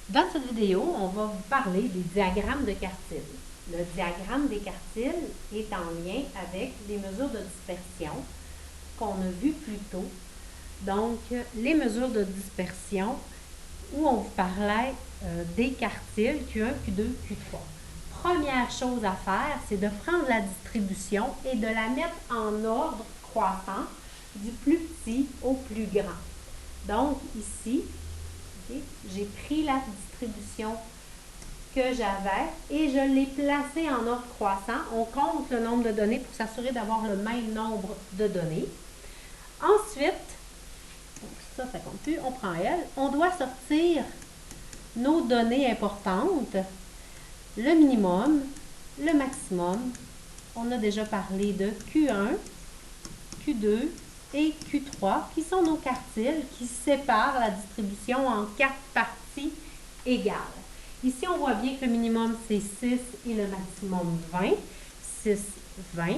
Dans cette vidéo, on va vous parler des diagrammes de quartiles. Le diagramme des quartiles est en lien avec les mesures de dispersion qu'on a vues plus tôt. Donc, les mesures de dispersion où on vous parlait des quartiles Q1, Q2, Q3. Première chose à faire, c'est de prendre la distribution et de la mettre en ordre croissant du plus petit au plus grand. Donc, ici, j'ai pris la distribution que j'avais et je l'ai placée en ordre croissant. On compte le nombre de données pour s'assurer d'avoir le même nombre de données. Ensuite, ça compte plus, on prend L. On doit sortir nos données importantes, le minimum, le maximum. On a déjà parlé de Q1, Q2 et Q3, qui sont nos quartiles qui séparent la distribution en 4 parties égales. Ici, on voit bien que le minimum, c'est 6 et le maximum 20. 6, 20.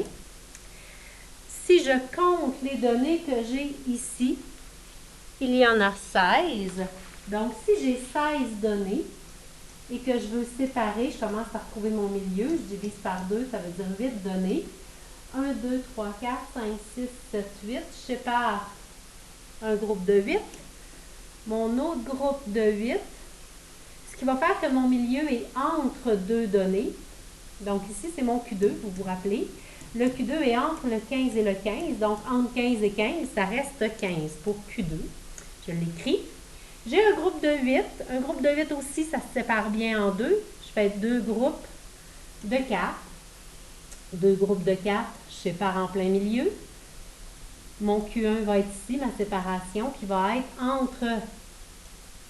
Si je compte les données que j'ai ici, il y en a 16. Donc, si j'ai 16 données et que je veux séparer, je commence par trouver mon milieu. Je divise par 2, ça veut dire 8 données. 1, 2, 3, 4, 5, 6, 7, 8. Je sépare un groupe de 8. Mon autre groupe de 8. Ce qui va faire que mon milieu est entre deux données. Donc ici, c'est mon Q2, vous vous rappelez. Le Q2 est entre le 15 et le 15. Donc, entre 15 et 15, ça reste 15 pour Q2. Je l'écris. J'ai un groupe de 8. Un groupe de 8 aussi, ça se sépare bien en deux. Je fais deux groupes de 4. Deux groupes de 4, je sépare en plein milieu. Mon Q1 va être ici, ma séparation, qui va être entre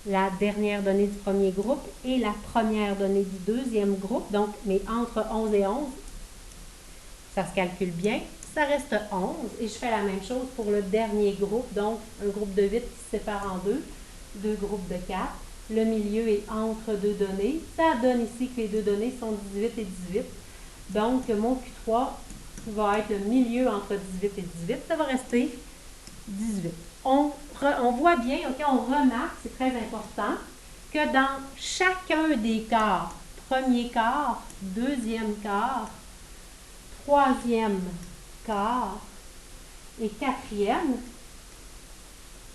la dernière donnée du premier groupe et la première donnée du deuxième groupe. Donc, mais entre 11 et 11, ça se calcule bien. Ça reste 11 et je fais la même chose pour le dernier groupe. Donc, un groupe de 8 qui se sépare en deux. Deux groupes de 4. Le milieu est entre deux données. Ça donne ici que les deux données sont 18 et 18. Donc, mon Q3 va être le milieu entre 18 et 18. Ça va rester 18. On voit bien, on remarque, c'est très important, que dans chacun des quarts, premier quart, deuxième quart, troisième quart et quatrième,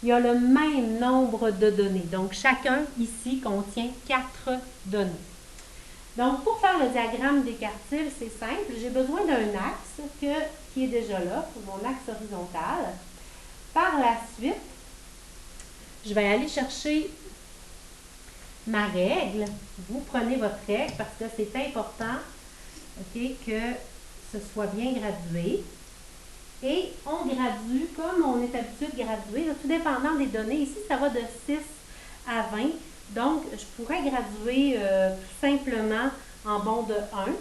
il y a le même nombre de données. Donc, chacun ici contient 4 données. Donc, pour faire le diagramme des quartiles, c'est simple. J'ai besoin d'un axe qui est déjà là, mon axe horizontal. Par la suite, je vais aller chercher ma règle. Vous prenez votre règle parce que c'est important que ce soit bien gradué. Et on gradue comme on est habitué de graduer, tout dépendant des données. Ici, ça va de 6 à 20. Donc, je pourrais graduer tout simplement en bond de 1. Et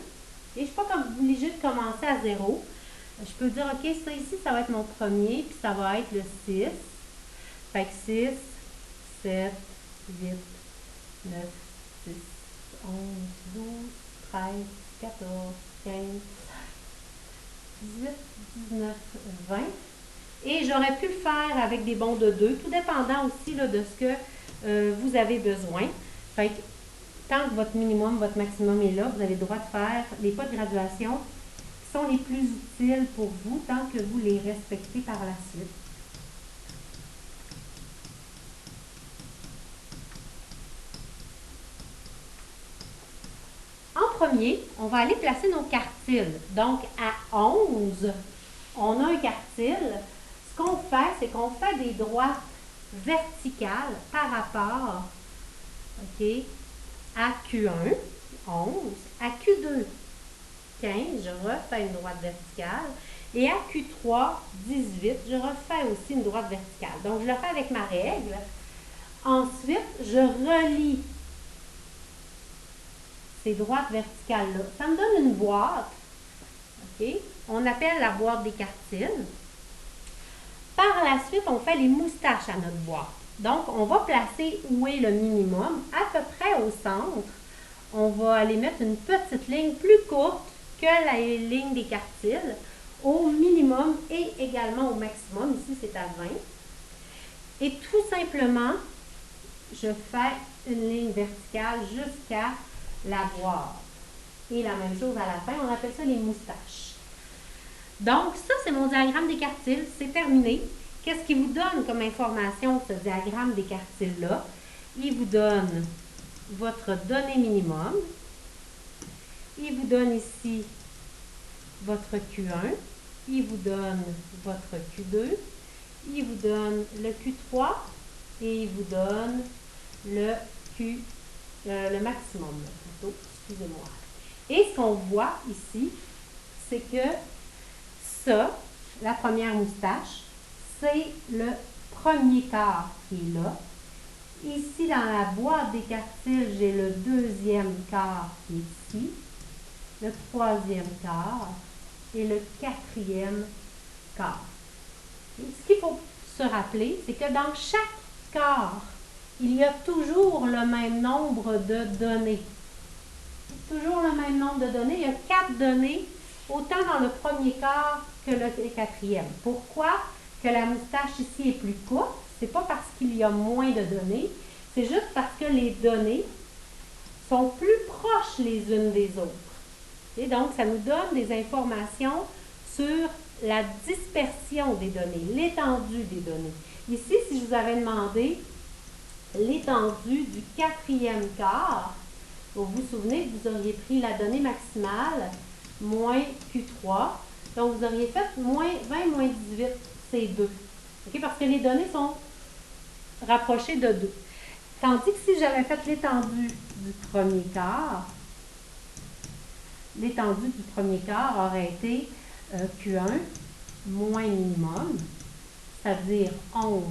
je ne suis pas obligée de commencer à 0. Je peux dire, OK, ça ici, ça va être mon premier, puis ça va être le 6. Fait que 6, 7, 8, 9, 10, 11, 12, 13, 14, 15, 18, 19, 20. Et j'aurais pu le faire avec des bonds de 2, tout dépendant aussi là, de ce que vous avez besoin. Fait que, tant que votre minimum, votre maximum est là, vous avez le droit de faire les pas de graduation qui sont les plus utiles pour vous, tant que vous les respectez par la suite. En premier, on va aller placer nos quartiles. Donc, à 11, on a un quartile. Ce qu'on fait, c'est qu'on fait des droites verticales par rapport à Q1, 11, à Q2, 15, je refais une droite verticale. Et à Q3, 18, je refais aussi une droite verticale. Donc, je le fais avec ma règle. Ensuite, je relie ces droites verticales-là. Ça me donne une boîte. On appelle la boîte des quartiles. Par la suite, on fait les moustaches à notre boîte. Donc, on va placer où est le minimum, à peu près au centre. On va aller mettre une petite ligne plus courte que la ligne des quartiles au minimum et également au maximum. Ici, c'est à 20. Et tout simplement, je fais une ligne verticale jusqu'à la boîte. Et la même chose à la fin, on appelle ça les moustaches. Donc, ça, c'est mon diagramme des quartiles. C'est terminé. Qu'est-ce qu'il vous donne comme information, ce diagramme des quartiles-là? Il vous donne votre donnée minimum. Il vous donne ici votre Q1. Il vous donne votre Q2. Il vous donne le Q3 et il vous donne le maximum, plutôt, excusez-moi. Et ce qu'on voit ici, c'est que ça, la première moustache, c'est le premier quart qui est là. Ici, dans la boîte des quartiles, j'ai le deuxième quart qui est ici, le troisième quart et le quatrième quart. Et ce qu'il faut se rappeler, c'est que dans chaque quart, il y a toujours le même nombre de données. Toujours le même nombre de données. Il y a 4 données, autant dans le premier quart que le quatrième. Pourquoi que la moustache ici est plus courte? Ce n'est pas parce qu'il y a moins de données, c'est juste parce que les données sont plus proches les unes des autres. Et donc, ça nous donne des informations sur la dispersion des données, l'étendue des données. Ici, si je vous avais demandé l'étendue du quatrième quart, vous vous souvenez que vous auriez pris la donnée maximale moins Q3, donc vous auriez fait moins 20 moins 18, c'est 2. Okay? Parce que les données sont rapprochées de 2. Tandis que si j'avais fait l'étendue du premier quart, l'étendue du premier quart aurait été Q1 moins minimum, c'est-à-dire 11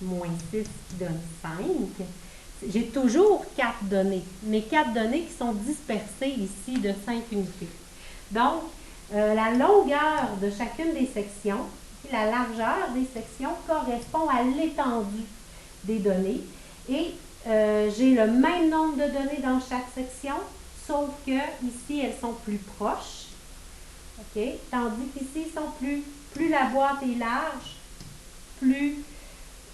moins 6 qui donne 5. J'ai toujours 4 données, mais 4 données qui sont dispersées ici de 5 unités. Donc, la longueur de chacune des sections, la largeur des sections correspond à l'étendue des données. Et j'ai le même nombre de données dans chaque section, sauf que ici, elles sont plus proches. Okay? Tandis qu'ici, plus la boîte est large, plus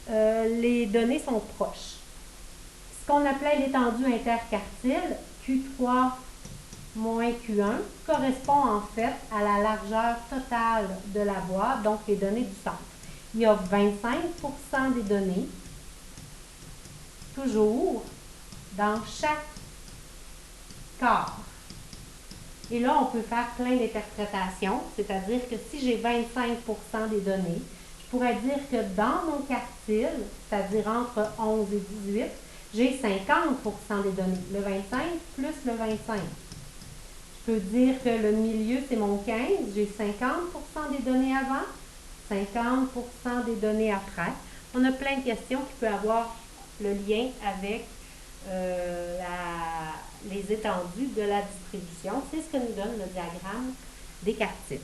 les données sont proches. Ce qu'on appelait l'étendue interquartile, Q3 moins Q1, correspond en fait à la largeur totale de la boîte, donc les données du centre. Il y a 25% des données, toujours, dans chaque quart. Et là, on peut faire plein d'interprétations, c'est-à-dire que si j'ai 25% des données, je pourrais dire que dans mon quartile, c'est-à-dire entre 11 et 18, j'ai 50% des données, le 25 plus le 25. Je peux dire que le milieu, c'est mon 15, j'ai 50% des données avant, 50% des données après. On a plein de questions qui peuvent avoir le lien avec les étendues de la distribution. C'est ce que nous donne le diagramme des quartiles.